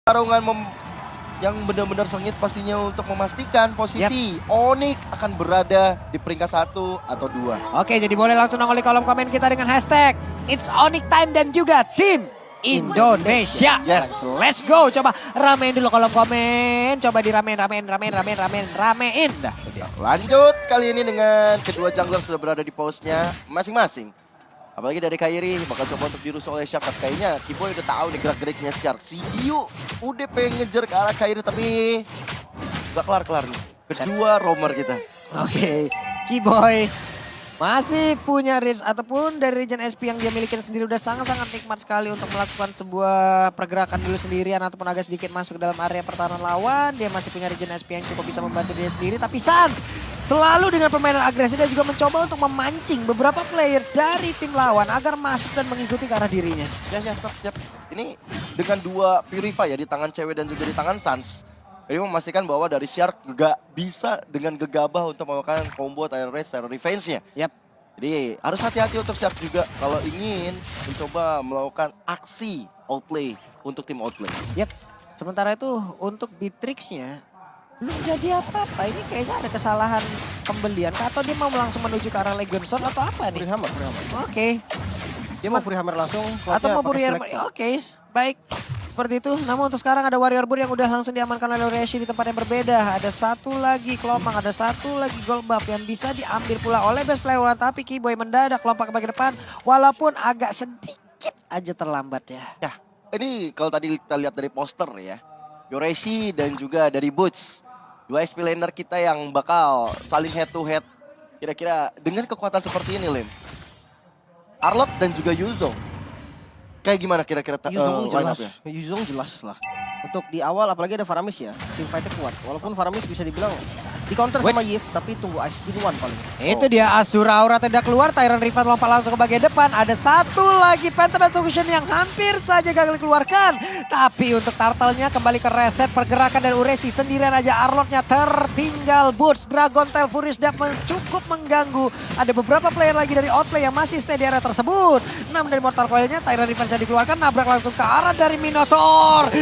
Pertarungan yang benar-benar sengit pastinya untuk memastikan posisi Onyx akan berada di peringkat 1 atau 2. Oke, jadi boleh langsung nongol di kolom komen kita dengan hashtag It's Onyx Time dan juga Tim Indonesia. Yes. Let's go. Coba ramein dulu kolom komen. Coba diramein. Dah. Lanjut kali ini dengan kedua jungler sudah berada di postnya masing-masing. Apalagi dari Kairi bakal coba untuk dirusuh oleh Shark. Kayaknya Kiboy udah tahu nih gerak-geriknya Shark. Si Yu udah pengen ngejar ke arah Kairi tapi gak kelar-kelar nih. Kedua roamer kita. Oke, Kiboy masih punya reach ataupun dari region SP yang dia miliki sendiri udah sangat-sangat nikmat sekali untuk melakukan sebuah pergerakan dulu sendirian ataupun agak sedikit masuk ke dalam area pertahanan lawan. Dia masih punya region SP yang cukup bisa membantu dia sendiri, tapi Sans selalu dengan permainan agresif dia juga mencoba untuk memancing beberapa player dari tim lawan agar masuk dan mengikuti ke arah dirinya. Siap. Ini dengan dua Purify ya di tangan cewek dan juga di tangan Sans. Ini memastikan bahwa dari Shark nggak bisa dengan gegabah untuk melakukan combo Tyrant Race, Tyrant Revenge-nya. Jadi harus hati-hati untuk Shark juga kalau ingin mencoba melakukan aksi outplay untuk tim outplay. Sementara itu untuk Beatrix-nya belum jadi apa-apa. Ini kayaknya ada kesalahan pembelian atau dia mau langsung menuju ke arah Legion Sword atau apa nih? Free hammer. Oke. Dia mau free hammer langsung. Atau mau free hammer. Oke, baik. Seperti itu, namun untuk sekarang ada Warrior Bull yang udah langsung diamankan oleh Reshi di tempat yang berbeda. Ada satu lagi Kelomang, ada satu lagi gold buff yang bisa diambil pula oleh best player. Tapi Kiboy mendadak lompat ke bagian depan walaupun agak sedikit aja terlambat ya. Ya, ini kalau tadi kita lihat dari poster ya, Yoreshi dan juga dari Boots. Dua SP laner kita yang bakal saling head to head. Kira-kira dengan kekuatan seperti ini, Lim. Arlot dan juga Yuzong. Kayak gimana kira-kira Yuzong jelas lah. Untuk di awal apalagi ada Faramis ya. Team fight-nya kuat. Walaupun Faramis bisa dibilang di counter sama Yif tapi tunggu Ice Spin One paling. Itu dia Asura Aura tidak keluar. Tyrant Riven lompat langsung ke bagian depan. Ada satu lagi Phantom Execution yang hampir saja gagal dikeluarkan. Tapi untuk Turtle-nya kembali ke reset pergerakan dari Uresi. Sendirian aja Arlotnya tertinggal. Boots, Dragon Tail, Furious Dap cukup mengganggu. Ada beberapa player lagi dari Outplay yang masih stay di area tersebut. 6 dari Mortal Coil-nya Tyrant Riven bisa dikeluarkan. Nabrak langsung ke arah dari Minotaur.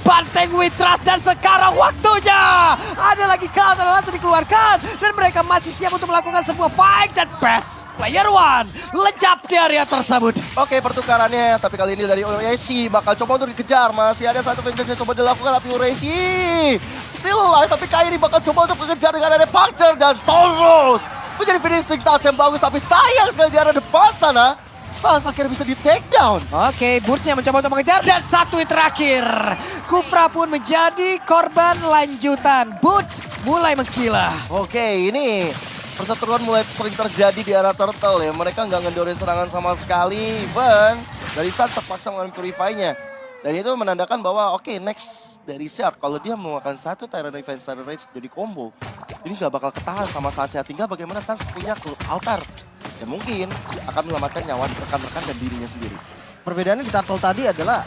Banteng with trust dan sekarang waktunya. Ada lagi counter langsung dikeluarkan dan mereka masih siap untuk melakukan sebuah fight dan best player one lejap di area tersebut. Oke, pertukarannya tapi kali ini dari Ureshi bakal coba untuk dikejar. Masih ada satu vengeance yang coba dilakukan tapi Ureshi still alive, tapi Kairi bakal coba untuk mengejar dengan ada Puncture dan Tauros menjadi finishing touch yang bagus, tapi sayang sekali di area depan sana Sans akhirnya bisa di take down. Oke, Boots-nya mencoba untuk mengejar dan satu hit terakhir. Kufra pun menjadi korban lanjutan. Boots mulai mengkilah. Oke, ini perseteruan mulai sering terjadi di arah Turtle ya. Mereka nggak ngendorin serangan sama sekali. Even dari Sans terpaksa mengambil Purify-nya. Dan itu menandakan bahwa oke, next dari Shark kalau dia memakan satu Tyrant Revenge, Tyrant Rage jadi combo, ini nggak bakal ketahan sama Sans ya. Tinggal bagaimana Sans punya altar. Ya mungkin akan menyelamatkan nyawa rekan-rekan dan dirinya sendiri. Perbedaannya di Turtle tadi adalah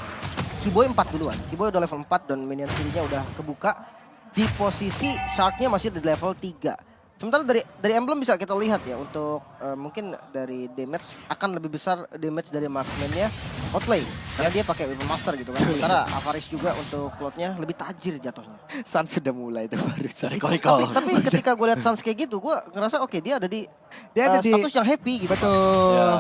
Kiboy 4 duluan. Kiboy udah level 4 dan minion nya udah kebuka. Di posisi Shark-nya masih di level 3. Sementara dari emblem bisa kita lihat ya untuk mungkin dari damage akan lebih besar damage dari marksman-nya Outplay. Karena dia pakai weapon master gitu kan. Sementara Avaris juga untuk cloud-nya lebih tajir jatuhnya. Sans sudah mulai itu baru Tapi ketika gue lihat Sans kayak gitu, gue ngerasa oke dia ada di status yang happy gitu. Betul. Ya.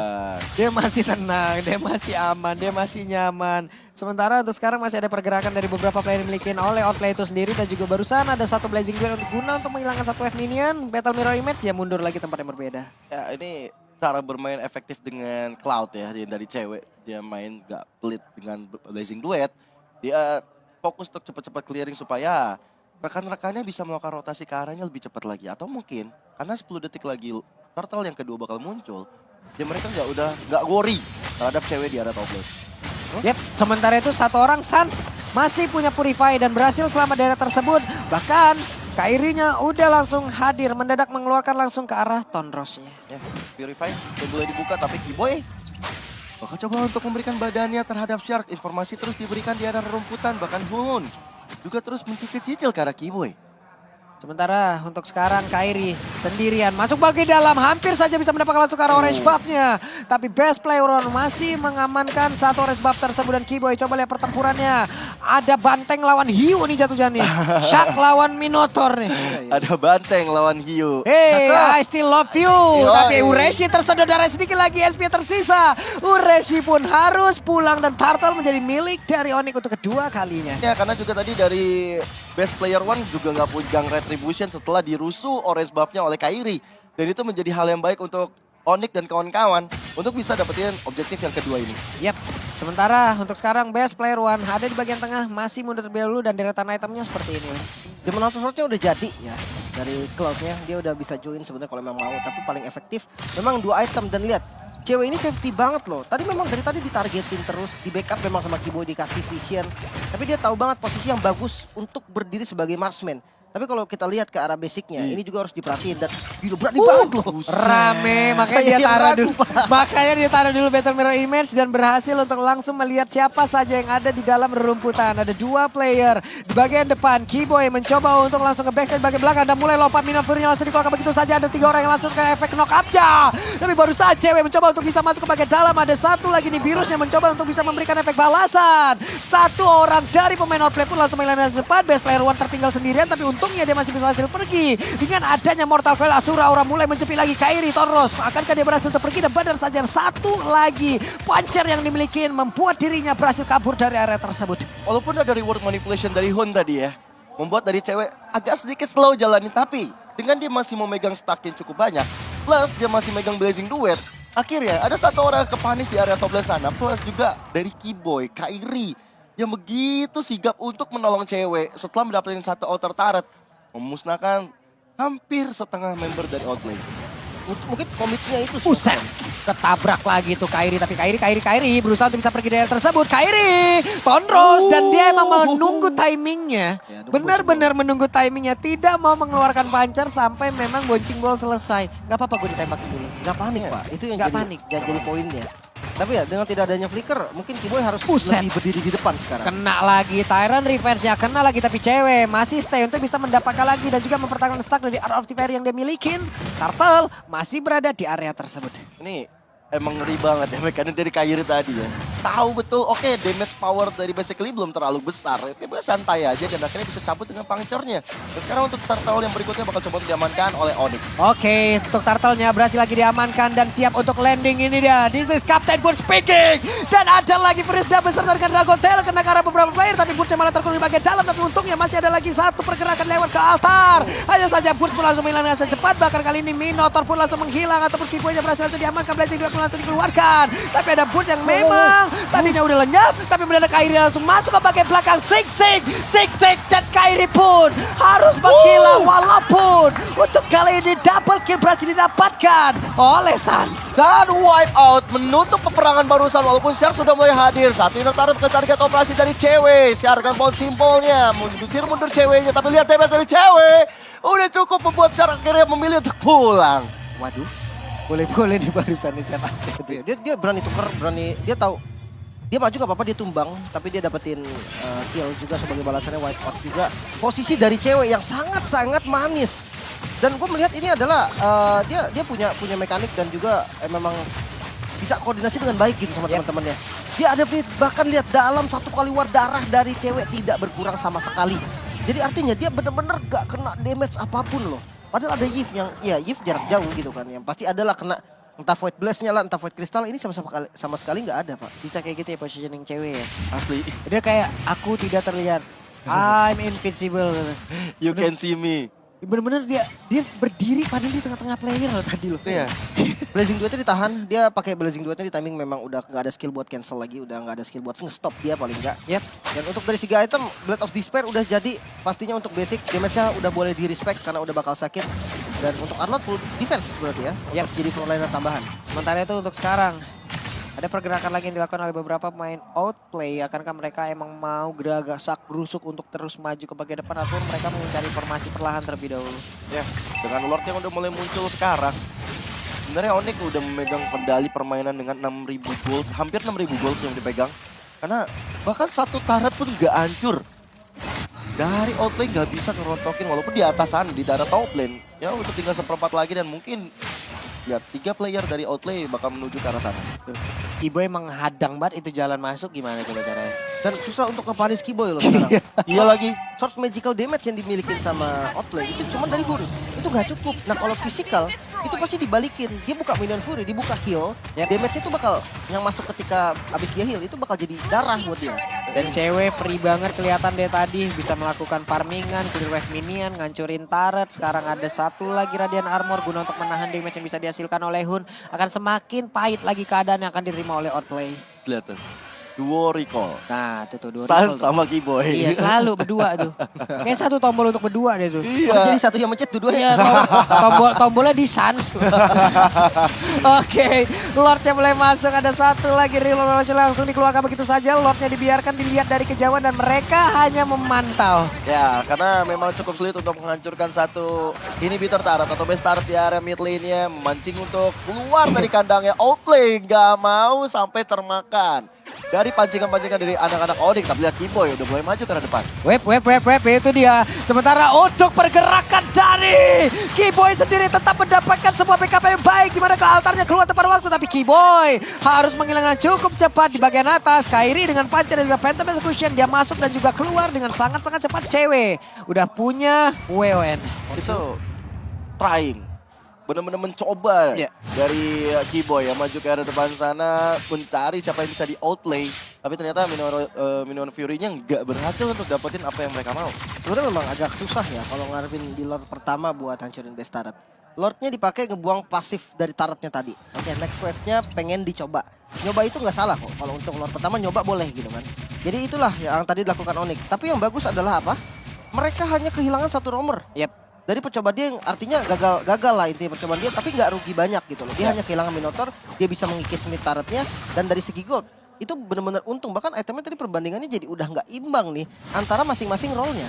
Dia masih tenang, dia masih aman, dia masih nyaman. Sementara untuk sekarang masih ada pergerakan dari beberapa player yang dimiliki oleh Outplay itu sendiri. Dan juga barusan ada satu Blazing Duel untuk guna untuk menghilangkan satu wave minion. Battle Mirror Image ya mundur lagi tempat yang berbeda. Ya ini cara bermain efektif dengan Cloud ya, dari cewek. Dia main gak pelit dengan Blazing Duet. Dia fokus untuk cepat-cepat clearing supaya rekan-rekannya bisa melakukan rotasi ke arahnya lebih cepat lagi. Atau mungkin karena 10 detik lagi Turtle yang kedua bakal muncul, ya mereka nggak worry terhadap cewek di arah top lane. Sementara itu satu orang Sans masih punya Purify dan berhasil selamat dari area tersebut. Bahkan Kairi-nya udah langsung hadir, mendadak mengeluarkan langsung ke arah Tonrosnya. Ya, Purify udah boleh dibuka tapi Kiboy bakal coba untuk memberikan badannya terhadap Shark. Informasi terus diberikan di arah rumputan, bahkan Hun juga terus mencicil-cicil ke arah Kiboy. Sementara untuk sekarang Kairi sendirian masuk bagian dalam, hampir saja bisa mendapatkan langsung ke arah orange buff-nya. Tapi best player masih mengamankan satu orange buff tersebut dan Kiboy coba lihat pertempurannya. Ada Banteng lawan Hiu nih jatuh-jatuhnya. Shark lawan Minotaur nih. Ada Banteng lawan Hiu. Hey, I still love you. Yoi. Tapi Ureshi tersedot darah sedikit lagi, SP tersisa. Ureshi pun harus pulang dan Turtle menjadi milik dari Onyx untuk kedua kalinya. Ya karena juga tadi dari Best Player One juga nggak pegang Retribution setelah dirusuh orange buff-nya oleh Kairi. Dan itu menjadi hal yang baik untuk Onyx dan kawan-kawan untuk bisa dapetin objektif yang kedua ini. Yap, sementara untuk sekarang Best Player One ada di bagian tengah masih mundur terlebih dahulu dan deretan itemnya seperti ini. Demon Hunter Sword-nya udah jadi ya. Dari Cloud-nya dia udah bisa join sebenarnya kalau memang mau. Tapi paling efektif memang 2 item dan lihat. Cewek ini safety banget loh. Tadi memang dari tadi ditargetin terus. Di backup memang sama Kiboy dikasih vision. Tapi dia tahu banget posisi yang bagus untuk berdiri sebagai marksman. Tapi kalau kita lihat ke arah basicnya, ini juga harus diperhatiin dan gila berani banget loh. Rame, makanya Saya dia yang taruh ragu, dulu. Pak. Makanya dia taruh dulu Battle Mirror Image dan berhasil untuk langsung melihat siapa saja yang ada di dalam rerumputan. Ada 2 player di bagian depan. Kiboy mencoba untuk langsung ke backstage bagian belakang dan mulai lompat Minotaurnya langsung dikeluarkan begitu saja. Ada 3 orang yang langsung ke efek knock up-nya. Tapi baru saja cewek mencoba untuk bisa masuk ke bagian dalam. Ada 1 lagi nih virusnya mencoba untuk bisa memberikan efek balasan. 1 orang dari pemain outplay pun langsung menghilangkan cepat. Best Player One tertinggal sendirian tapi untungnya dia masih bisa hasil pergi. Dengan adanya Mortal Coil Asura Aura mulai mencepi lagi Kairi Toros. Akankah dia berhasil untuk pergi dan benar saja 1 lagi puncher yang dimiliki membuat dirinya berhasil kabur dari area tersebut. Walaupun ada reward manipulation dari Hun tadi ya, membuat dari cewek agak sedikit slow jalanin, tapi dengan dia masih memegang stack yang cukup banyak, plus dia masih megang Blazing Duet, akhirnya ada 1 orang kepanis di area top lane sana, plus juga dari Kiboy, Kairi, yang begitu sigap untuk menolong cewek setelah mendapatkan 1 outer turret, memusnahkan hampir setengah member dari outlane. Mungkin komitnya itu sih. Buset, ketabrak lagi tuh Kairi. Tapi Kairi berusaha untuk bisa pergi dari area tersebut. Kairi, Tonros dan dia emang menunggu timingnya. Ya, Benar-benar menunggu timingnya. Tidak mau mengeluarkan pancer sampai memang boncing ball selesai. Gak apa-apa gue ditembak dulu. Gak panik Pak, itu yang Nggak jadi, panik. yang jadi poinnya. Tapi ya dengan tidak adanya flicker, mungkin Kiboy harus Buset. lebih berdiri di depan sekarang. Kena lagi Tyrant reverse-nya, kena lagi tapi cewek masih stay untuk bisa mendapatkan lagi dan juga mempertahankan stack dari Art of the Fairy yang dia milikin. Turtle masih berada di area tersebut. Ini emang ngeri banget ya mekanik dari Kairi tadi ya. Tahu betul, oke damage power dari basically belum terlalu besar. Dia santai aja dan akhirnya bisa cabut dengan puncture-nya. Dan sekarang untuk Turtle yang berikutnya bakal coba untuk diamankan oleh Onyx. Oke, untuk Turtle-nya berhasil lagi diamankan dan siap untuk landing ini dia. This is Captain Boone speaking. Dan ada lagi Frisda beserta dengan Dragon Tail kena ke arah beberapa player. Tapi Boone malah terkurung di bagian dalam. Tapi untungnya masih ada lagi 1 pergerakan lewat ke altar. Hanya saja Boone pun langsung menghilang dengan secepat. Bahkan kali ini Minotaur pun langsung menghilang. Ataupun Kiboy-nya berhasil langsung diamankan. Blazing Duet pun langsung dikeluarkan. Tapi ada Boone yang memang tadinya udah lenyap. Tapi mendadak Kairi langsung masuk ke bagian belakang. Sig dan Kairi pun harus menghilang. Walaupun untuk kali ini double kill berhasil didapatkan oleh Sans. Dan wipe out menutup peperangan barusan walaupun Shark sudah mulai hadir. 1 inner turret ke target operasi dari cewek. Shark dengan bot simpelnya mengusir mundur ceweknya. Tapi lihat damage dari cewek. Udah cukup membuat Shark akhirnya memilih untuk pulang. Waduh, boleh-boleh di barusan nih saya Dia berani tuker, dia tahu. Dia maju gak apa-apa, dia tumbang. Tapi dia dapetin kill juga sebagai balasannya wipe out juga. Posisi dari cewek yang sangat-sangat manis. Dan gue melihat ini adalah dia punya mekanik dan juga memang bisa koordinasi dengan baik gitu sama teman-temannya. Dia ada bahkan lihat dalam 1 kali war darah dari cewek tidak berkurang sama sekali. Jadi artinya dia benar-benar gak kena damage apapun loh. Padahal ada Yves yang, ya Yves jarak jauh gitu kan. Yang pasti adalah kena entah Void Blast-nya lah, entah Void Crystal. Ini sama sekali nggak ada Pak. Bisa kayak gitu ya positioning cewek ya. Asli. Dia kayak aku tidak terlihat. I'm invincible. You can see me. Bener-bener dia berdiri padahal di tengah-tengah player loh tadi loh. Iya. Blazing Duetnya ditahan, dia pakai Blazing Duetnya di timing memang udah nggak ada skill buat cancel lagi, udah nggak ada skill buat nge-stop dia paling nggak. Yep. Dan untuk dari 3 item, Blade of Despair udah jadi, pastinya untuk basic damage-nya udah boleh di-respect karena udah bakal sakit. Dan untuk Arnold full defense berarti ya, untuk jadi frontliner tambahan. Sementara itu untuk sekarang ada pergerakan lagi yang dilakukan oleh beberapa pemain outplay. Akankah mereka emang mau gerasak berusuk untuk terus maju ke bagian depan ataupun mereka mencari formasi perlahan terlebih dahulu? Ya, dengan Lord yang udah mulai muncul sekarang. Sebenarnya Onyx udah memegang kendali permainan dengan 6.000 gold, hampir 6.000 gold yang dipegang. Karena bahkan 1 turret pun gak hancur. Dari outlane gak bisa ngerontokin walaupun di atas sana, di daerah top lane. Ya udah tinggal 1/4 lagi dan mungkin ya 3 player dari outlane bakal menuju ke arah sana. Kiboy menghadang banget itu jalan masuk, gimana coba caranya? Dan susah untuk ngepanis Kiboy loh sekarang. Iya lagi. Source magical damage yang dimiliki sama Outlay itu cuma dari Hun. Itu nggak cukup. Nah kalau physical itu pasti dibalikin. Dia buka minion fury, dia buka heal. Damage itu bakal yang masuk ketika abis dia heal itu bakal jadi darah buat dia. Dan cewek free banget kelihatan deh tadi. Bisa melakukan farmingan, clear wave minion, ngancurin turret. Sekarang ada satu lagi Radiant Armor guna untuk menahan damage yang bisa dihasilkan oleh Hun. Akan semakin pahit lagi keadaan yang akan diterima oleh Outlay. Lihat tuh. Duo recall. Nah itu tuh dua San recall tuh. sama Kiboy. Iya selalu berdua tuh. Kayak satu tombol untuk berdua deh tuh. Iya. Oh, jadi satu yang mencet Iya, dua-duanya. tombolnya di Sans. Oke, Lordnya mulai masuk. Ada satu lagi reload langsung dikeluarkan begitu saja. Lordnya dibiarkan dilihat dari kejauhan dan mereka hanya memantau. Ya, karena memang cukup sulit untuk menghancurkan satu inhibitor turret atau base turret di area mid lane-nya. Memancing untuk keluar dari kandangnya. Outlay nggak mau sampai termakan dari pancingan-pancingan dari anak-anak Onyx. Tapi lihat Kiboy udah mulai maju ke arah depan. Web, itu dia. Sementara untuk pergerakan dari Kiboy sendiri tetap mendapatkan sebuah backup yang baik. Gimana ke altarnya keluar tepat waktu. Tapi Kiboy harus menghilangkan cukup cepat di bagian atas. Kairi dengan Panca dan juga Phantom Execution. Dia masuk dan juga keluar dengan sangat-sangat cepat. Cewek udah punya WON. Itu trying. Benar-benar mencoba dari Kiboy yang maju ke arah depan sana. Mencari siapa yang bisa di outplay. Tapi ternyata Minion Fury-nya nggak berhasil untuk dapetin apa yang mereka mau. Sebenarnya memang agak susah ya kalau ngarepin di Lord pertama buat hancurin base turret. Lordnya dipakai ngebuang pasif dari turretnya tadi. Oke, next wave-nya pengen dicoba. Nyoba itu nggak salah kok. Kalau untuk Lord pertama nyoba boleh gitu kan. Jadi itulah yang tadi dilakukan Onyx. Tapi yang bagus adalah apa? Mereka hanya kehilangan satu roamer. Dari percobaan dia yang artinya gagal lah intinya percobaan dia, tapi nggak rugi banyak gitu loh. Dia hanya kehilangan Minotaur, dia bisa mengikis mid turretnya, dan dari segi gold itu benar-benar untung. Bahkan itemnya tadi perbandingannya jadi udah nggak imbang nih antara masing-masing role-nya.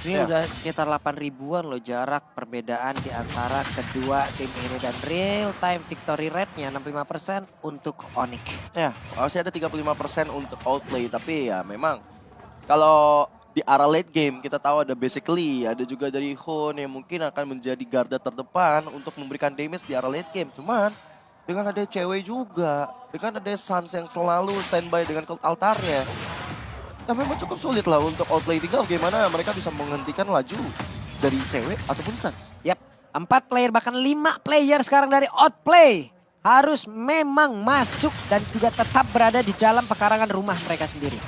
Ini udah sekitar 8 ribuan loh jarak perbedaan di antara kedua tim ini. Dan real time victory rate-nya 65% untuk Onyx. Ya, harusnya ada 35% untuk outplay. Tapi ya memang kalau di arah late game kita tahu ada basically, ada juga dari Hun yang mungkin akan menjadi garda terdepan untuk memberikan damage di arah late game. Cuman dengan ada cewek juga, dengan ada Sans yang selalu standby dengan altarnya. Nah memang cukup sulit lah untuk outplay. Tinggal bagaimana mereka bisa menghentikan laju dari cewek ataupun Sans. 4 player bahkan 5 player sekarang dari Outplay harus memang masuk dan juga tetap berada di dalam pekarangan rumah mereka sendiri.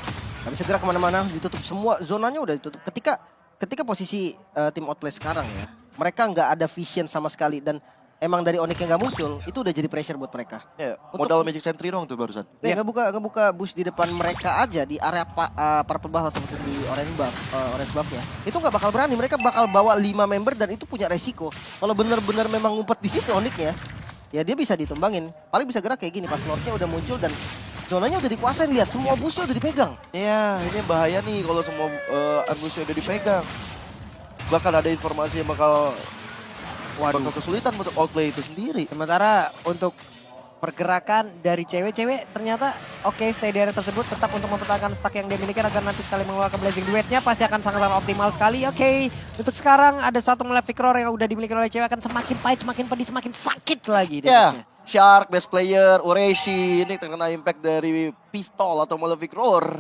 Gak bisa gerak kemana-mana, ditutup semua, zonanya udah ditutup. Ketika posisi tim Outplay sekarang ya, mereka nggak ada vision sama sekali. Dan emang dari Onyx yang nggak muncul, itu udah jadi pressure buat mereka. Ya, modal Magic Sentry dong tuh barusan. Ngebuka bush di depan mereka aja di area para pebawah atau di orange buff ya. Itu nggak bakal berani, mereka bakal bawa 5 member dan itu punya resiko. Kalau benar-benar memang ngumpet di situ Onyx ya dia bisa ditumbangin. Paling bisa gerak kayak gini pas Lordnya udah muncul dan zonanya udah dikuasain, lihat semua busnya udah dipegang. Iya, ini bahaya nih kalau semua ambusnya udah dipegang. Bahkan ada informasi yang bakal kesulitan untuk outplay itu sendiri. Sementara untuk pergerakan dari cewek-cewek ternyata oke, stay di area tersebut tetap untuk mempertahankan stack yang dia miliki agar nanti sekali mengeluarkan Blazing Duet-nya pasti akan sangat-sangat optimal sekali. Oke, untuk sekarang ada satu Malefic Roar yang udah dimiliki oleh cewek akan semakin pahit, semakin pedih, semakin sakit lagi damage-nya. Shark, best player, Ureshi, ini terkena impact dari pistol atau Malefic Roar.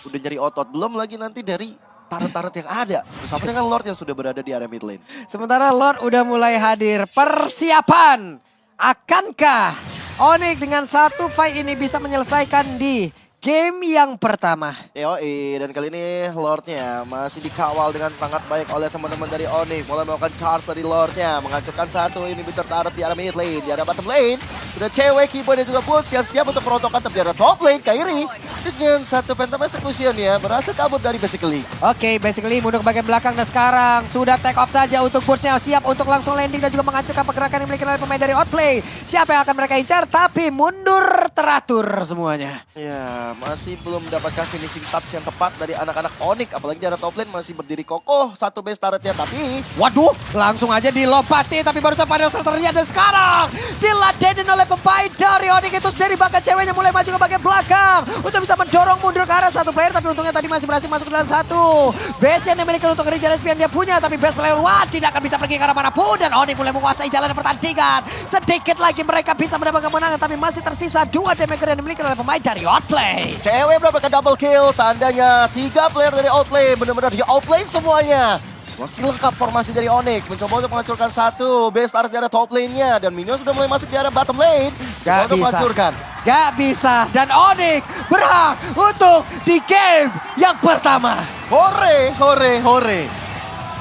Udah nyari otot, belum lagi nanti dari turret-turret yang ada. Bersama dengan Lord yang sudah berada di area mid lane. Sementara Lord udah mulai hadir. Persiapan. Akankah Onyx dengan satu fight ini bisa menyelesaikan di game yang pertama? Yoi, dan kali ini Lordnya masih dikawal dengan sangat baik oleh teman-teman dari Onyx. Mulai melakukan charge dari Lordnya, menghancurkan satu inhibitor turret di area mid lane. Di area bottom lane, sudah cewek, Kiboy dan juga Boots yang siap untuk merontokkan. Tapi di area top lane, Kairi dengan satu Phantom Execution ya, berhasil kabur dari basically. Oke, basically mundur ke bagian belakang dan sekarang sudah take off saja untuk Boots-nya siap untuk langsung landing dan juga menghancurkan pergerakan yang dimiliki oleh pemain dari Outplay. Siapa yang akan mereka incar, tapi mundur teratur semuanya. Ya, masih belum mendapatkan finishing touch yang tepat dari anak-anak Onyx. Apalagi di area top lane masih berdiri kokoh satu base turretnya, tapi waduh, langsung aja dilompati tapi barusan panel starternya dan sekarang diladenin oleh pemain dari Onyx itu sendiri. Bahkan ceweknya mulai maju ke bagian belakang untuk bisa mendorong mundur ke arah satu player, tapi untungnya tadi masih berhasil masuk ke dalam satu. Base yang dimiliki untuk Rizal Espion dia punya, tapi base player One tidak akan bisa pergi ke arah manapun. Dan Onyx mulai menguasai jalan pertandingan. Sedikit lagi mereka bisa mendapatkan kemenangan, tapi masih tersisa 2 damager yang dimiliki oleh pemain dari Outplay. Cewek mendapatkan double kill, tandanya 3 player dari Outplay benar-benar di outplay semuanya. Masih lengkap formasi dari Onyx, mencoba untuk menghancurkan satu base turret di area top lane-nya. Dan minion sudah mulai masuk di area bottom lane. Gak Untuk bisa. menghancurkan. Gak bisa. Dan Onyx berhak untuk di game yang pertama. Hore, hore, hore.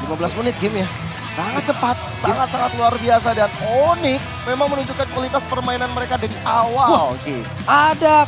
15 menit game ya. Sangat cepat, sangat-sangat luar biasa. Dan Onyx memang menunjukkan kualitas permainan mereka dari awal. Ada